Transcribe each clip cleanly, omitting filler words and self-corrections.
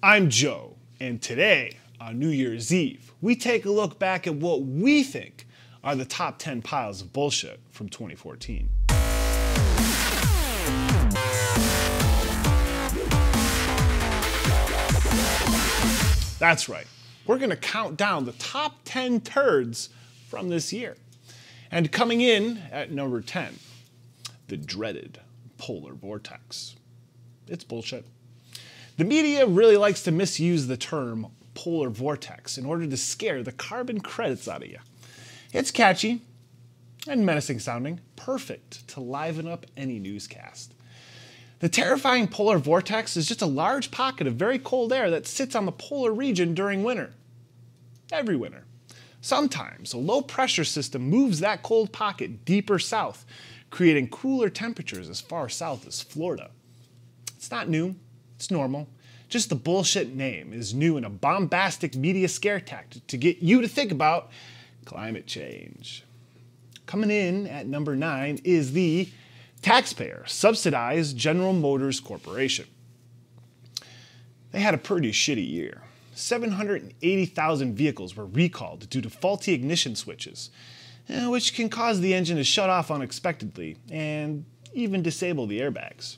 I'm Joe, and today, on New Year's Eve, we take a look back at what we think are the top 10 piles of bullshit from 2014. That's right, we're going to count down the top 10 turds from this year. And coming in at number 10, the dreaded polar vortex. It's bullshit. The media really likes to misuse the term polar vortex in order to scare the carbon credits out of you. It's catchy and menacing sounding, perfect to liven up any newscast. The terrifying polar vortex is just a large pocket of very cold air that sits on the polar region during winter. Every winter. Sometimes a low pressure system moves that cold pocket deeper south, creating cooler temperatures as far south as Florida. It's not new. It's normal. Just the bullshit name is new in a bombastic media scare tactic to get you to think about climate change. Coming in at number 9 is the taxpayer-subsidized General Motors Corporation. They had a pretty shitty year. 780,000 vehicles were recalled due to faulty ignition switches, which can cause the engine to shut off unexpectedly and even disable the airbags.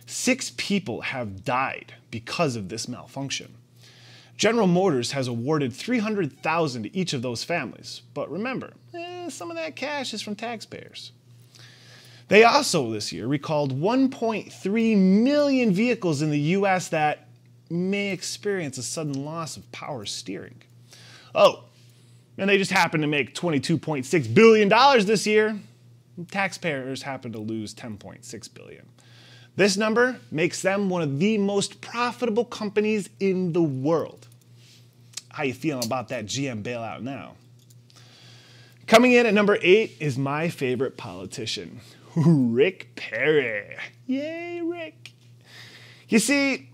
6 people have died because of this malfunction. General Motors has awarded $300,000 to each of those families, but remember, some of that cash is from taxpayers. They also this year recalled 1.3 million vehicles in the US that may experience a sudden loss of power steering. Oh, and they just happened to make $22.6 billion this year. Taxpayers happen to lose $10.6 billion. This number makes them one of the most profitable companies in the world. How you feeling about that GM bailout now? Coming in at number 8 is my favorite politician, Rick Perry. Yay, Rick. You see,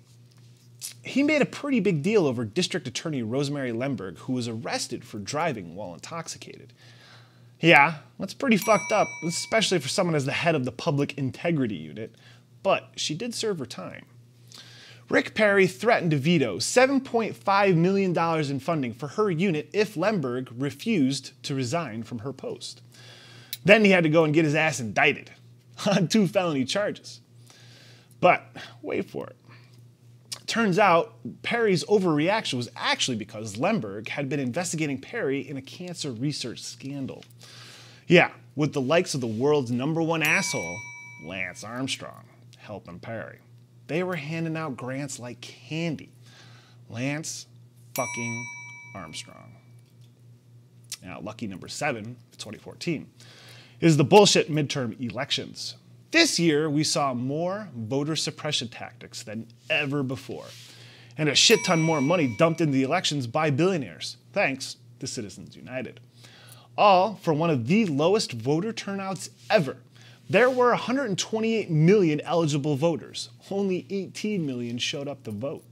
he made a pretty big deal over District Attorney Rosemary Lemberg, who was arrested for driving while intoxicated. Yeah, that's pretty fucked up, especially for someone as the head of the Public Integrity Unit. But she did serve her time. Rick Perry threatened to veto $7.5 million in funding for her unit if Lemberg refused to resign from her post. Then he had to go and get his ass indicted on 2 felony charges. But wait for it. Turns out Perry's overreaction was actually because Lemberg had been investigating Perry in a cancer research scandal. Yeah, with the likes of the world's #1 asshole, Lance Armstrong, helping Perry. They were handing out grants like candy. Lance fucking Armstrong. Now, lucky number 7 of 2014 is the bullshit midterm elections. This year, we saw more voter suppression tactics than ever before, and a shit ton more money dumped into the elections by billionaires, thanks to Citizens United. All for one of the lowest voter turnouts ever. There were 128 million eligible voters. Only 18 million showed up to vote.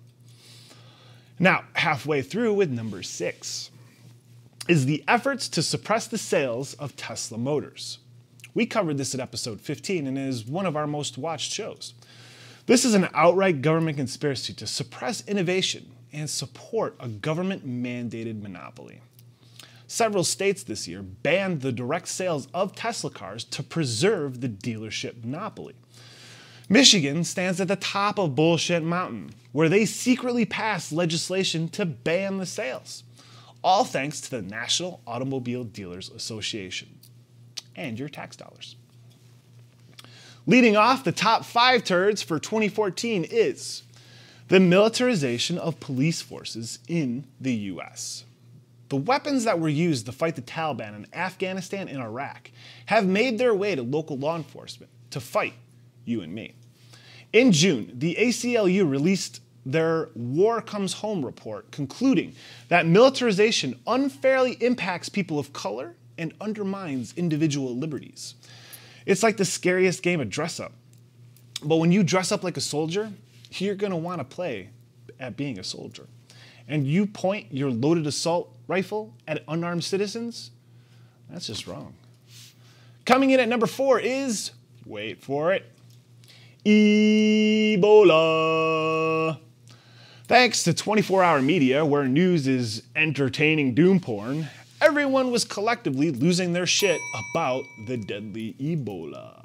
Now, halfway through with number 6 is the efforts to suppress the sales of Tesla Motors. We covered this at episode 15 and is one of our most watched shows. This is an outright government conspiracy to suppress innovation and support a government-mandated monopoly. Several states this year banned the direct sales of Tesla cars to preserve the dealership monopoly. Michigan stands at the top of Bullshit Mountain, where they secretly passed legislation to ban the sales. All thanks to the National Automobile Dealers Association and your tax dollars. Leading off the top 5 turds for 2014 is the militarization of police forces in the US. The weapons that were used to fight the Taliban in Afghanistan and Iraq have made their way to local law enforcement to fight you and me. In June, the ACLU released their War Comes Home report, concluding that militarization unfairly impacts people of color and undermines individual liberties. It's like the scariest game of dress-up. But when you dress up like a soldier, you're going to want to play at being a soldier. And you point your loaded assault rifle at unarmed citizens, that's just wrong. Coming in at number 4 is, wait for it, Ebola. Thanks to 24-hour media, where news is entertaining doom porn, everyone was collectively losing their shit about the deadly Ebola.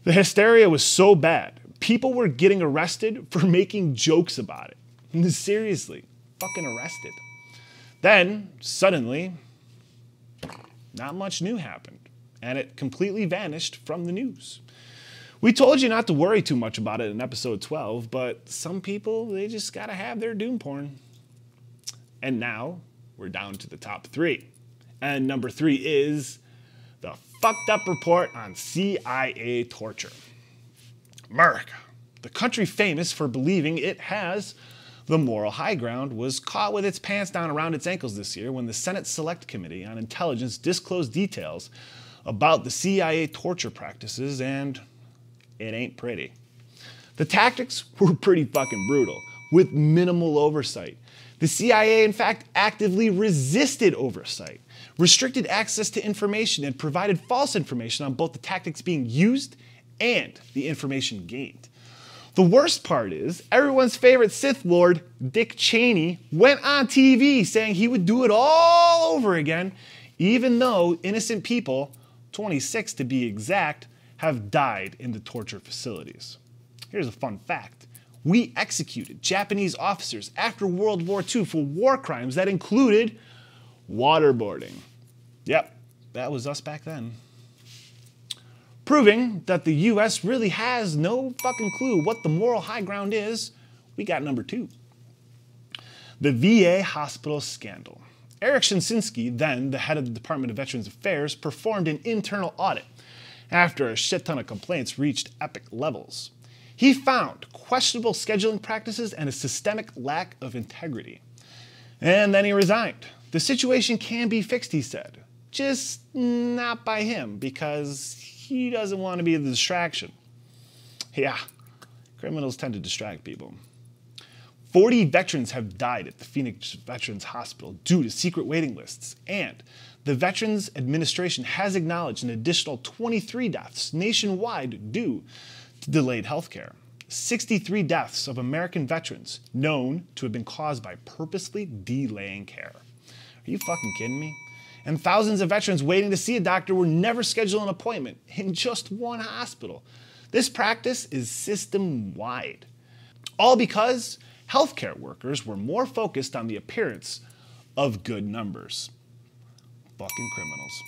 The hysteria was so bad, people were getting arrested for making jokes about it. Seriously, fucking arrested. Then, suddenly, not much new happened, and it completely vanished from the news. We told you not to worry too much about it in episode 12, but some people, they just gotta have their doom porn. And now, we're down to the top 3. And number 3 is the fucked up report on CIA torture. America, the country famous for believing it has the moral high ground, was caught with its pants down around its ankles this year when the Senate Select Committee on Intelligence disclosed details about the CIA torture practices, and it ain't pretty. The tactics were pretty fucking brutal, with minimal oversight. The CIA, in fact, actively resisted oversight, restricted access to information, and provided false information on both the tactics being used and the information gained. The worst part is, everyone's favorite Sith Lord, Dick Cheney, went on TV saying he would do it all over again, even though innocent people, 26 to be exact, have died in the torture facilities. Here's a fun fact. We executed Japanese officers after World War II for war crimes that included waterboarding. Yep, that was us back then. Proving that the US really has no fucking clue what the moral high ground is, we got number 2. The VA hospital scandal. Eric Shinsinski, then the head of the Department of Veterans Affairs, performed an internal audit after a shit ton of complaints reached epic levels. He found questionable scheduling practices and a systemic lack of integrity. And then he resigned. The situation can be fixed, he said. Just not by him, because he doesn't want to be the distraction. Yeah, criminals tend to distract people. 40 veterans have died at the Phoenix Veterans Hospital due to secret waiting lists, and the Veterans Administration has acknowledged an additional 23 deaths nationwide due to delayed health care. 63 deaths of American veterans known to have been caused by purposely delaying care. Are you fucking kidding me? And thousands of veterans waiting to see a doctor were never scheduled an appointment in just one hospital. This practice is system-wide. All because healthcare workers were more focused on the appearance of good numbers. Fucking criminals.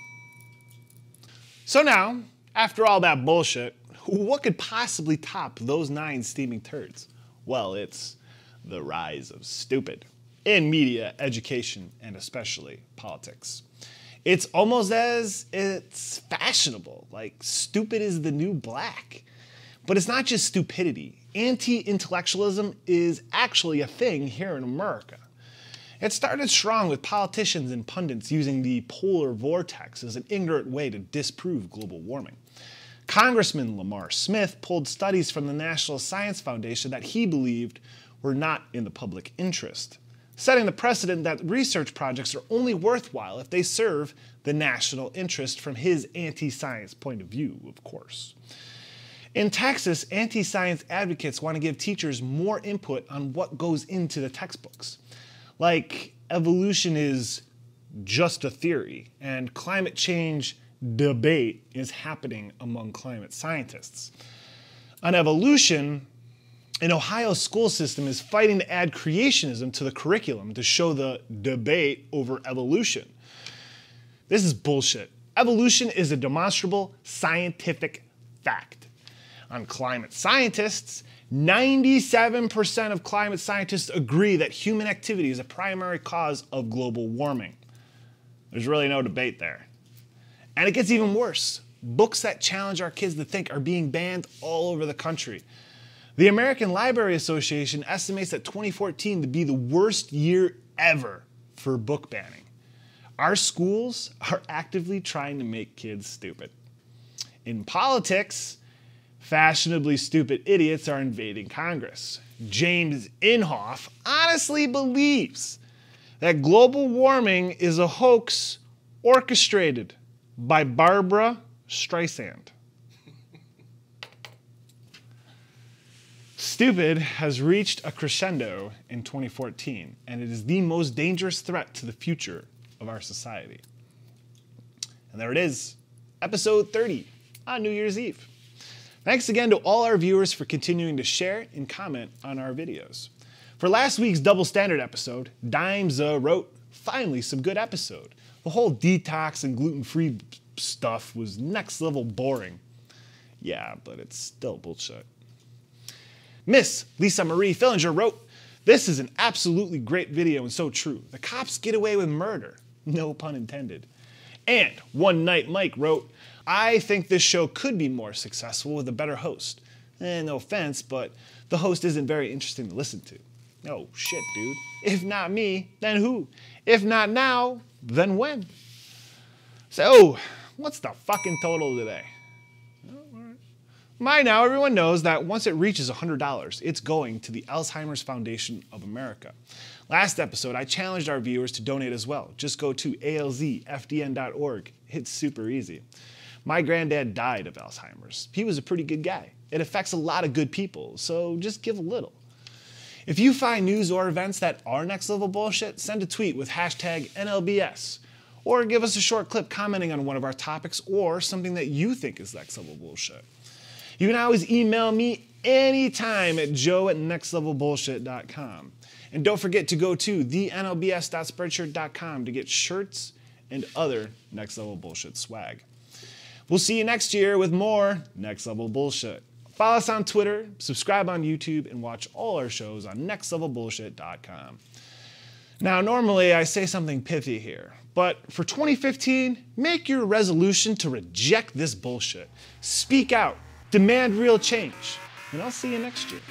So now, after all that bullshit, what could possibly top those 9 steaming turds? Well, it's the rise of stupid in media, education, and especially politics. It's almost as it's fashionable, like stupid is the new black. But it's not just stupidity. Anti-intellectualism is actually a thing here in America. It started strong with politicians and pundits using the polar vortex as an ignorant way to disprove global warming. Congressman Lamar Smith pulled studies from the National Science Foundation that he believed were not in the public interest, setting the precedent that research projects are only worthwhile if they serve the national interest from his anti-science point of view, of course. In Texas, anti-science advocates want to give teachers more input on what goes into the textbooks. Like, evolution is just a theory, and climate change debate is happening among climate scientists. On evolution, an Ohio school system is fighting to add creationism to the curriculum to show the debate over evolution. This is bullshit. Evolution is a demonstrable scientific fact. On climate scientists, 97% of climate scientists agree that human activity is a primary cause of global warming. There's really no debate there. And it gets even worse. Books that challenge our kids to think are being banned all over the country. The American Library Association estimates that 2014 to be the worst year ever for book banning. Our schools are actively trying to make kids stupid. In politics, fashionably stupid idiots are invading Congress. James Inhofe honestly believes that global warming is a hoax orchestrated by Barbara Streisand. Stupid has reached a crescendo in 2014, and it is the most dangerous threat to the future of our society. And there it is, episode 30 on New Year's Eve. Thanks again to all our viewers for continuing to share and comment on our videos. For last week's Double Standard episode, Dimes wrote, "Finally, some good episode. The whole detox and gluten-free stuff was next level boring." Yeah, but it's still bullshit. Miss Lisa Marie Fillinger wrote, "This is an absolutely great video and so true. The cops get away with murder. No pun intended." And One Night Mike wrote, "I think this show could be more successful with a better host. No offense, but the host isn't very interesting to listen to." Oh shit, dude. If not me, then who? If not now, then when? So, what's the fucking total today? By now, everyone knows that once it reaches $100, it's going to the Alzheimer's Foundation of America. Last episode, I challenged our viewers to donate as well. Just go to alzfdn.org. It's super easy. My granddad died of Alzheimer's. He was a pretty good guy. It affects a lot of good people, so just give a little. If you find news or events that are next level bullshit, send a tweet with hashtag NLBS. Or give us a short clip commenting on one of our topics or something that you think is next level bullshit. You can always email me anytime at joe@nextlevelbullshit.com. And don't forget to go to thenlbs.spreadshirt.com to get shirts and other next level bullshit swag. We'll see you next year with more next level bullshit. Follow us on Twitter, subscribe on YouTube, and watch all our shows on nextlevelbullshit.com. Now, normally I say something pithy here, but for 2015, make your resolution to reject this bullshit. Speak out, demand real change, and I'll see you next year.